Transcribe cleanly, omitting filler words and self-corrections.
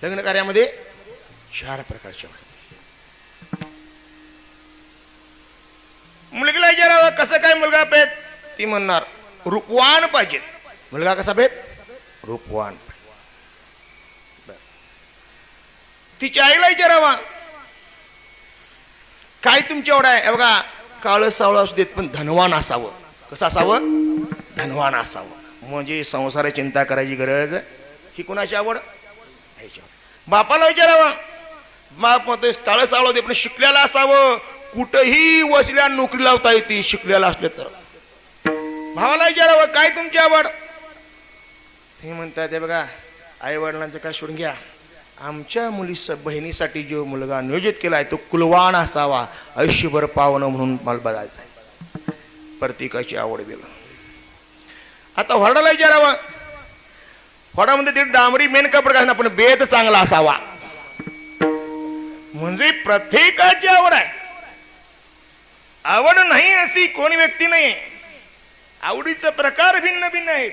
लग्न कार्यामध्ये 4 प्रकारच्या मुलगीला विचारावं कसं काय मुलगा पेत, ती म्हणणार रूपवान पाहिजे. मुलगा कसा पेत, रूपवान. तिच्या आईला विचारावा काय तुमच्या एवढा आहे, बघा काळ सावळ असू देत पण धनवान असावं. कसं असावं, धनवान असावं. म्हणजे संसाराची चिंता करायची गरज ही कुणाची आवड. बापाला विचारावा, बाप म्हणतोय काळ सावळ दे पण शिकलेला असावं, कुठेही वसल्या नोकरी लावता येते शिकलेला असले तर. भावाला विचारावं काय तुमची आवड, हे म्हणतात ते बघा आई वडिलांचं काय सोडून घ्या, आमच्या बहिणीसाठी जो मुलगा नियोजित केलाय तो कुलवान असावा, आयुष्यभर पावणं म्हणून मला बघायचं आहे. प्रत्येकाची आवड वेगळं. आता होडाला विचारावं, होडामध्ये ते डांबरी मेन कपडे घालणं पण बेत चांगला असावा. म्हणजे प्रत्येकाची आवड आहे. आवड नाही अशी कोणी व्यक्ती नाही. आवडीचा प्रकार भिन्न भिन्न आहेत.